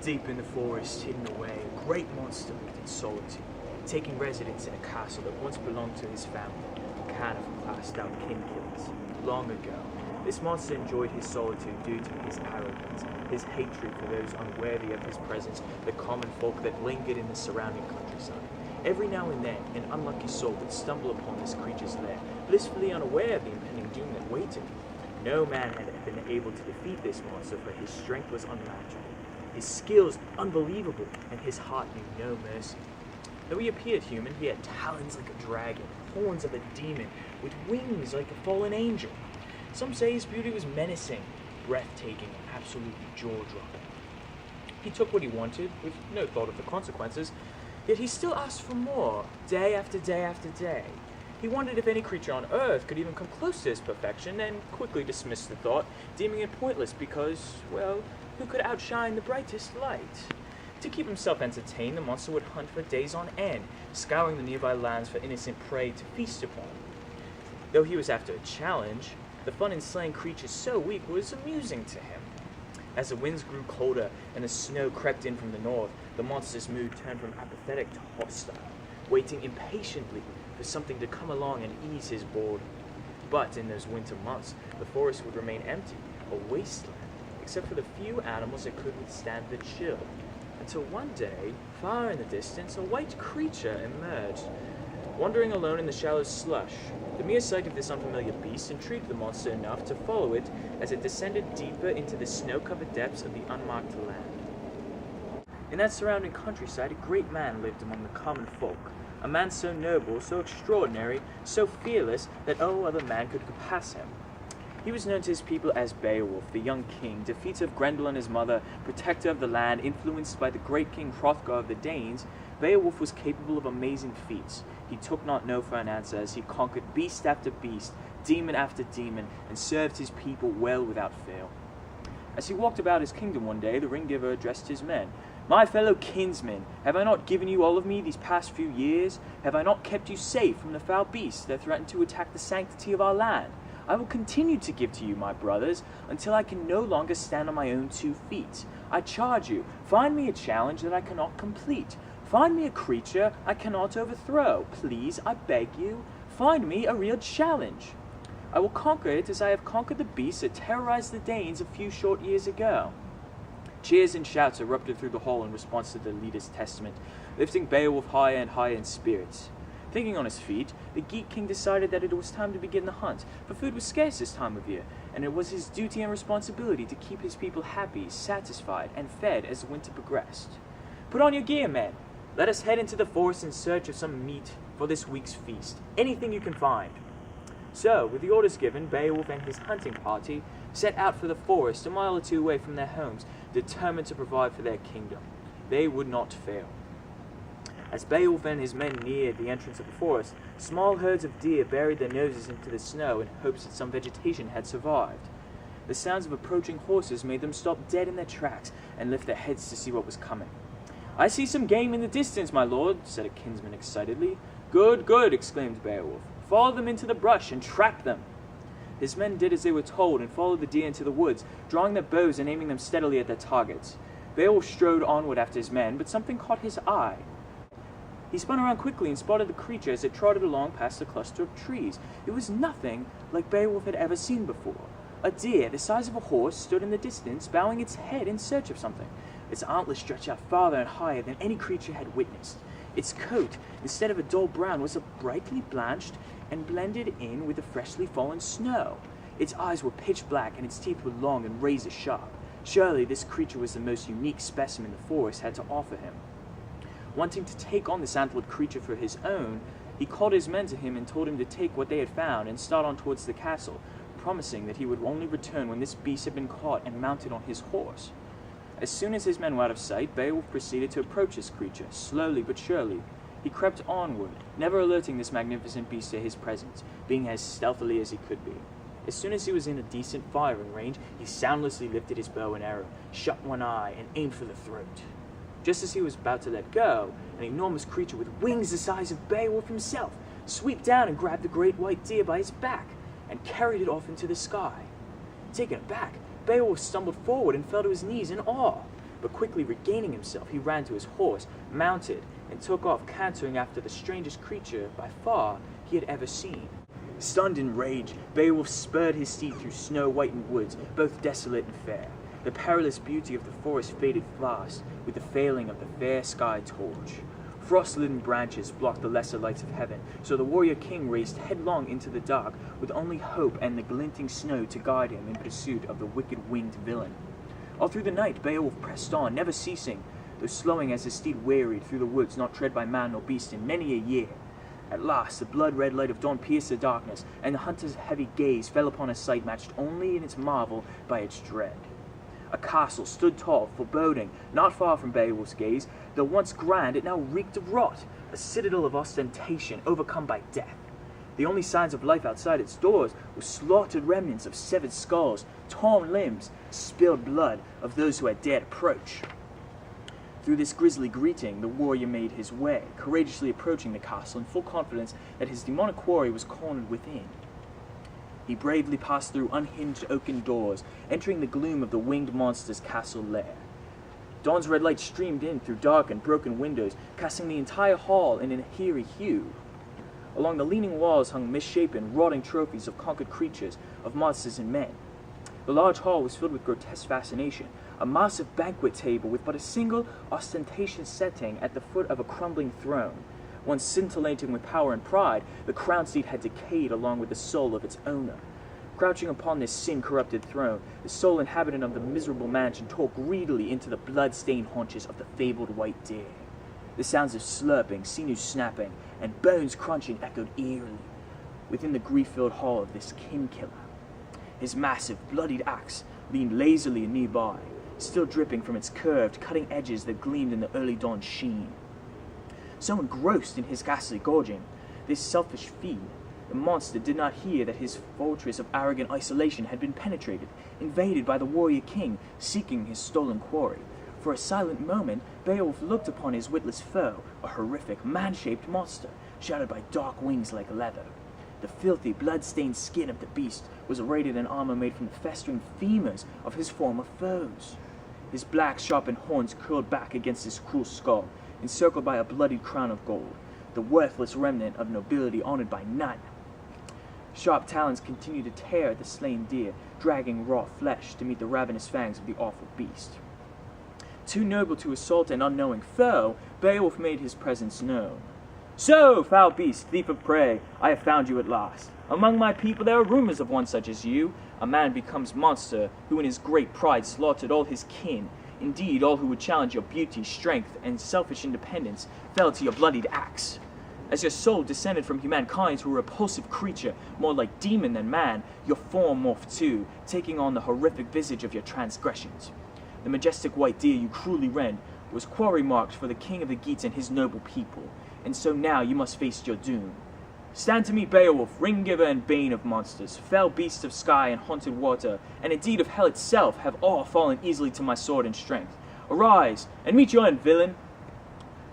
Deep in the forest, hidden away, a great monster lived in solitude, taking residence in a castle that once belonged to his family, who kind of classed out king killers. Long ago, this monster enjoyed his solitude due to his arrogance, his hatred for those unworthy of his presence, the common folk that lingered in the surrounding countryside. Every now and then, an unlucky soul would stumble upon this creature's lair, blissfully unaware of the impending doom that waited. No man had been able to defeat this monster, for his strength was unmatchable, his skills unbelievable, and his heart knew no mercy. Though he appeared human, he had talons like a dragon, horns of a demon, with wings like a fallen angel. Some say his beauty was menacing, breathtaking, and absolutely jaw-dropping. He took what he wanted, with no thought of the consequences, yet he still asked for more, day after day after day. He wondered if any creature on Earth could even come close to his perfection, and quickly dismissed the thought, deeming it pointless because, well, who could outshine the brightest light? To keep himself entertained, the monster would hunt for days on end, scouring the nearby lands for innocent prey to feast upon. Though he was after a challenge, the fun in slaying creatures so weak was amusing to him. As the winds grew colder and the snow crept in from the north, the monster's mood turned from apathetic to hostile, waiting impatiently for something to come along and ease his boredom. But in those winter months, the forest would remain empty, a wasteland, except for the few animals that could withstand the chill. Until one day, far in the distance, a white creature emerged, wandering alone in the shallow slush. The mere sight of this unfamiliar beast intrigued the monster enough to follow it as it descended deeper into the snow-covered depths of the unmarked land. In that surrounding countryside, a great man lived among the common folk, a man so noble, so extraordinary, so fearless that no other man could pass him. He was known to his people as Beowulf, the young king, defeater of Grendel and his mother, protector of the land, influenced by the great king Hrothgar of the Danes. Beowulf was capable of amazing feats. He took not no for an answer as he conquered beast after beast, demon after demon, and served his people well without fail. As he walked about his kingdom one day, the ring-giver addressed his men. "My fellow kinsmen, have I not given you all of me these past few years? Have I not kept you safe from the foul beasts that threaten to attack the sanctity of our land? I will continue to give to you, my brothers, until I can no longer stand on my own 2 feet. I charge you, find me a challenge that I cannot complete. Find me a creature I cannot overthrow. Please, I beg you, find me a real challenge. I will conquer it as I have conquered the beasts that terrorized the Danes a few short years ago." Cheers and shouts erupted through the hall in response to the leader's testament, lifting Beowulf higher and higher in spirits. Thinking on his feet, the Geek King decided that it was time to begin the hunt, for food was scarce this time of year, and it was his duty and responsibility to keep his people happy, satisfied, and fed as the winter progressed. "Put on your gear, men. Let us head into the forest in search of some meat for this week's feast. Anything you can find." So, with the orders given, Beowulf and his hunting party set out for the forest a mile or 2 away from their homes, determined to provide for their kingdom. They would not fail. As Beowulf and his men neared the entrance of the forest, small herds of deer buried their noses into the snow in hopes that some vegetation had survived. The sounds of approaching horses made them stop dead in their tracks and lift their heads to see what was coming. "I see some game in the distance, my lord," said a kinsman excitedly. "Good, good," exclaimed Beowulf. "Follow them into the brush and trap them." His men did as they were told and followed the deer into the woods, drawing their bows and aiming them steadily at their targets. Beowulf strode onward after his men, but something caught his eye. He spun around quickly and spotted the creature as it trotted along past a cluster of trees. It was nothing like Beowulf had ever seen before. A deer, the size of a horse, stood in the distance, bowing its head in search of something. Its antlers stretched out farther and higher than any creature had witnessed. Its coat, instead of a dull brown, was brightly blanched and blended in with the freshly fallen snow. Its eyes were pitch black and its teeth were long and razor sharp. Surely this creature was the most unique specimen the forest had to offer him. Wanting to take on this antlered creature for his own, he called his men to him and told him to take what they had found and start on towards the castle, promising that he would only return when this beast had been caught and mounted on his horse. As soon as his men were out of sight, Beowulf proceeded to approach this creature, slowly but surely. He crept onward, never alerting this magnificent beast to his presence, being as stealthily as he could be. As soon as he was in a decent firing range, he soundlessly lifted his bow and arrow, shut one eye, and aimed for the throat. Just as he was about to let go, an enormous creature with wings the size of Beowulf himself swooped down and grabbed the great white deer by its back and carried it off into the sky. Taken aback, Beowulf stumbled forward and fell to his knees in awe. but quickly regaining himself, he ran to his horse, mounted, and took off, cantering after the strangest creature by far he had ever seen. Stunned in rage, Beowulf spurred his steed through snow-whitened woods, both desolate and fair. The perilous beauty of the forest faded fast with the failing of the fair sky torch. Frost-laden branches blocked the lesser lights of heaven, so the warrior king raced headlong into the dark, with only hope and the glinting snow to guide him in pursuit of the wicked winged villain. All through the night Beowulf pressed on, never ceasing, though slowing as his steed wearied through the woods not tread by man nor beast in many a year. At last the blood-red light of dawn pierced the darkness, and the hunter's heavy gaze fell upon a sight matched only in its marvel by its dread. A castle stood tall, foreboding, not far from Beowulf's gaze. Though once grand, it now reeked of rot, a citadel of ostentation, overcome by death. The only signs of life outside its doors were slaughtered remnants of severed skulls, torn limbs, spilled blood of those who had dared approach. Through this grisly greeting, the warrior made his way, courageously approaching the castle in full confidence that his demonic quarry was cornered within. He bravely passed through unhinged oaken doors, entering the gloom of the winged monster's castle lair. Dawn's red light streamed in through dark and broken windows, casting the entire hall in an eerie hue. Along the leaning walls hung misshapen, rotting trophies of conquered creatures, of monsters and men. The large hall was filled with grotesque fascination, a massive banquet table with but a single ostentatious setting at the foot of a crumbling throne. Once scintillating with power and pride, the crown seat had decayed along with the soul of its owner. Crouching upon this sin-corrupted throne, the sole inhabitant of the miserable mansion tore greedily into the blood-stained haunches of the fabled white deer. The sounds of slurping, sinews snapping, and bones crunching echoed eerily within the grief-filled hall of this kin-killer. His massive, bloodied axe leaned lazily nearby, still dripping from its curved, cutting edges that gleamed in the early dawn sheen. So engrossed in his ghastly gorging, this selfish fiend, the monster did not hear that his fortress of arrogant isolation had been penetrated, invaded by the warrior king seeking his stolen quarry. For a silent moment, Beowulf looked upon his witless foe, a horrific, man-shaped monster, shrouded by dark wings like leather. The filthy, blood-stained skin of the beast was arrayed in armor made from the festering femurs of his former foes. His black, sharpened horns curled back against his cruel skull, encircled by a bloodied crown of gold, the worthless remnant of nobility honored by none. Sharp talons continued to tear at the slain deer, dragging raw flesh to meet the ravenous fangs of the awful beast. Too noble to assault an unknowing foe, Beowulf made his presence known. "So, foul beast, thief of prey, I have found you at last. Among my people there are rumors of one such as you. A man becomes monster, who in his great pride slaughtered all his kin. Indeed, all who would challenge your beauty, strength, and selfish independence fell to your bloodied axe. As your soul descended from humankind to a repulsive creature, more like demon than man, your form morphed too, taking on the horrific visage of your transgressions. The majestic white deer you cruelly rend was quarry marked for the king of the Geats and his noble people, and so now you must face your doom. Stand to me, Beowulf, ring-giver and bane of monsters, fell beast of sky and haunted water, and indeed of hell itself, have all fallen easily to my sword and strength. Arise, and meet your end, villain!"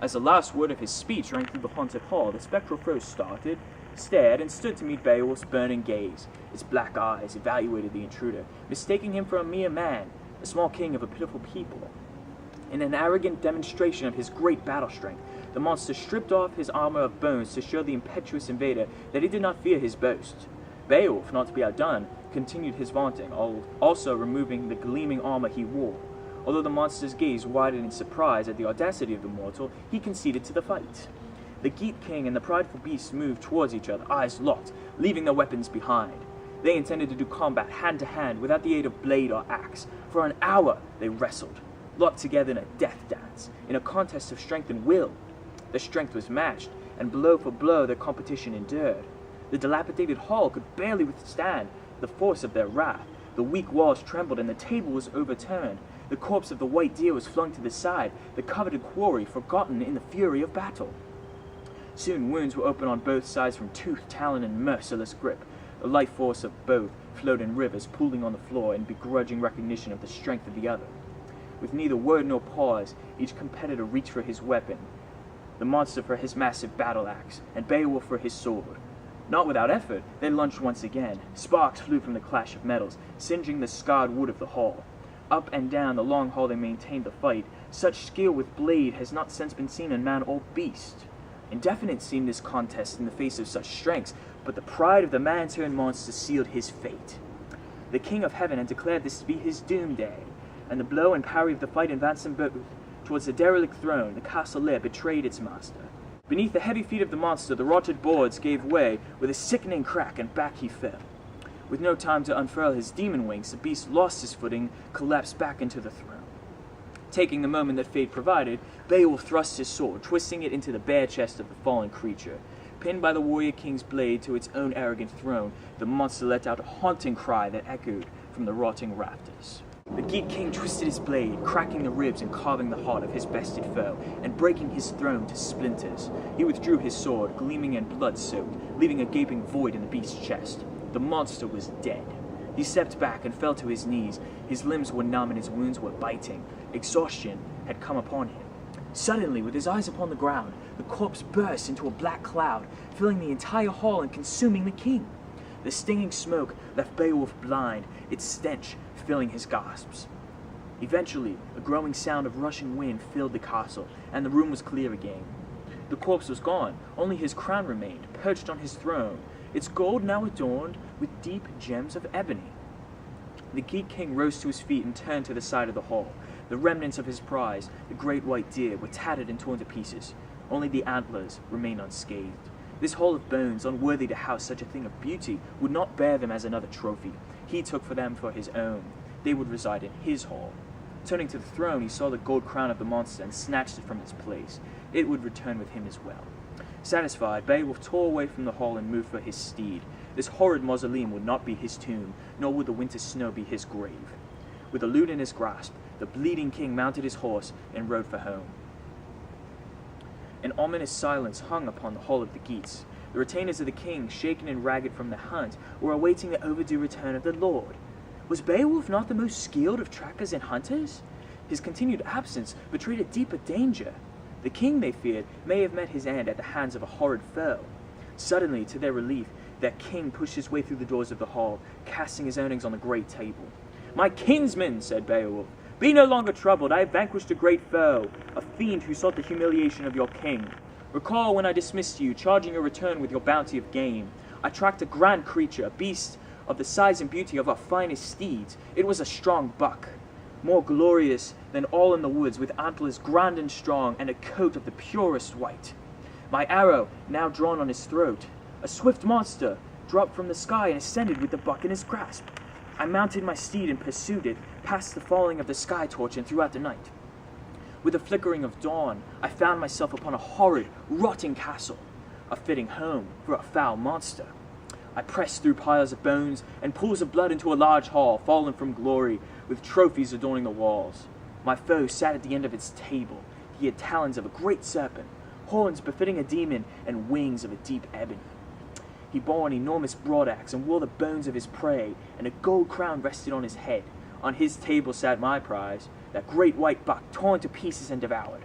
As the last word of his speech rang through the haunted hall, the spectral foe started, stared, and stood to meet Beowulf's burning gaze. Its black eyes evaluated the intruder, mistaking him for a mere man, a small king of a pitiful people. In an arrogant demonstration of his great battle strength, the monster stripped off his armor of bones to show the impetuous invader that he did not fear his boast. Beowulf, not to be outdone, continued his vaunting, also removing the gleaming armor he wore. Although the monster's gaze widened in surprise at the audacity of the mortal, he conceded to the fight. The Geat King and the prideful beast moved towards each other, eyes locked, leaving their weapons behind. They intended to do combat hand to hand without the aid of blade or axe. For an hour they wrestled, locked together in a death dance, in a contest of strength and will. Their strength was matched, and blow for blow their competition endured. The dilapidated hall could barely withstand the force of their wrath. The weak walls trembled, and the table was overturned. The corpse of the white deer was flung to the side, the coveted quarry forgotten in the fury of battle. Soon wounds were open on both sides from tooth, talon, and merciless grip. The life force of both flowed in rivers, pooling on the floor in begrudging recognition of the strength of the other. With neither word nor pause, each competitor reached for his weapon, the monster for his massive battle axe, and Beowulf for his sword. Not without effort, they lunged once again. Sparks flew from the clash of metals, singeing the scarred wood of the hall. Up and down the long hall they maintained the fight. Such skill with blade has not since been seen in man or beast. Indefinite seemed this contest in the face of such strengths, but the pride of the man-turned monster sealed his fate. The King of Heaven had declared this to be his doom day, and the blow and parry of the fight advanced them both towards the derelict throne. The castle lair betrayed its master. Beneath the heavy feet of the monster, the rotted boards gave way with a sickening crack, and back he fell. With no time to unfurl his demon wings, the beast lost his footing, collapsed back into the throne. Taking the moment that fate provided, Beowulf thrust his sword, twisting it into the bare chest of the fallen creature. Pinned by the warrior king's blade to its own arrogant throne, the monster let out a haunting cry that echoed from the rotting rafters. The Geat King twisted his blade, cracking the ribs and carving the heart of his bested foe, and breaking his throne to splinters. He withdrew his sword, gleaming and blood-soaked, leaving a gaping void in the beast's chest. The monster was dead. He stepped back and fell to his knees. His limbs were numb and his wounds were biting. Exhaustion had come upon him. Suddenly, with his eyes upon the ground, the corpse burst into a black cloud, filling the entire hall and consuming the king. The stinging smoke left Beowulf blind, its stench filling his gasps. Eventually, a growing sound of rushing wind filled the castle, and the room was clear again. The corpse was gone, only his crown remained, perched on his throne, its gold now adorned with deep gems of ebony. The Geat King rose to his feet and turned to the side of the hall. The remnants of his prize, the great white deer, were tattered and torn to pieces. Only the antlers remained unscathed. This hall of bones, unworthy to house such a thing of beauty, would not bear them as another trophy. He took for them for his own. They would reside in his hall. Turning to the throne, he saw the gold crown of the monster and snatched it from its place. It would return with him as well. Satisfied, Beowulf tore away from the hall and moved for his steed. This horrid mausoleum would not be his tomb, nor would the winter snow be his grave. With a lute in his grasp, the bleeding king mounted his horse and rode for home. An ominous silence hung upon the hall of the Geats. The retainers of the king, shaken and ragged from the hunt, were awaiting the overdue return of the lord. Was Beowulf not the most skilled of trackers and hunters? His continued absence betrayed a deeper danger. The king, they feared, may have met his end at the hands of a horrid foe. Suddenly, to their relief, their king pushed his way through the doors of the hall, casting his earnings on the great table. "My kinsmen," said Beowulf, "be no longer troubled. I have vanquished a great foe, a fiend who sought the humiliation of your king. Recall when I dismissed you, charging your return with your bounty of game. I tracked a grand creature, a beast of the size and beauty of our finest steeds. It was a strong buck, more glorious than all in the woods, with antlers grand and strong, and a coat of the purest white. My arrow now drawn on his throat. A swift monster dropped from the sky and ascended with the buck in his grasp. I mounted my steed and pursued it, past the falling of the sky torch and throughout the night. With the flickering of dawn, I found myself upon a horrid, rotting castle, a fitting home for a foul monster. I pressed through piles of bones and pools of blood into a large hall, fallen from glory, with trophies adorning the walls. My foe sat at the end of its table. He had talons of a great serpent, horns befitting a demon, and wings of a deep ebony. He bore an enormous broadaxe and wore the bones of his prey, and a gold crown rested on his head. On his table sat my prize, that great white buck torn to pieces and devoured.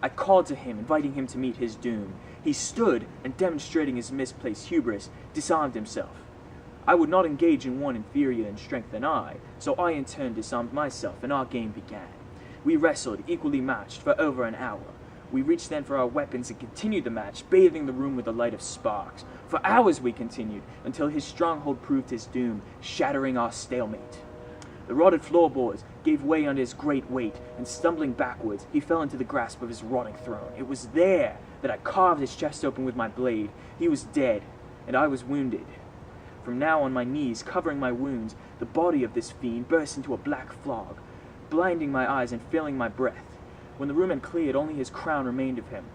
I called to him, inviting him to meet his doom. He stood, and demonstrating his misplaced hubris, disarmed himself. I would not engage in one inferior in strength than I, so I in turn disarmed myself, and our game began. We wrestled, equally matched, for over an hour. We reached then for our weapons and continued the match, bathing the room with the light of sparks. For hours we continued, until his stronghold proved his doom, shattering our stalemate. The rotted floorboards gave way under his great weight, and stumbling backwards, he fell into the grasp of his rotting throne. It was there that I carved his chest open with my blade. He was dead, and I was wounded. From now on my knees, covering my wounds, the body of this fiend burst into a black fog, blinding my eyes and filling my breath. When the room had cleared, only his crown remained of him.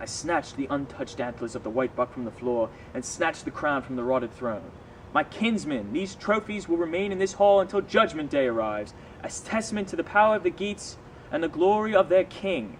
I snatched the untouched antlers of the white buck from the floor, and snatched the crown from the rotted throne. My kinsmen, these trophies will remain in this hall until Judgment Day arrives, as testament to the power of the Geats and the glory of their king.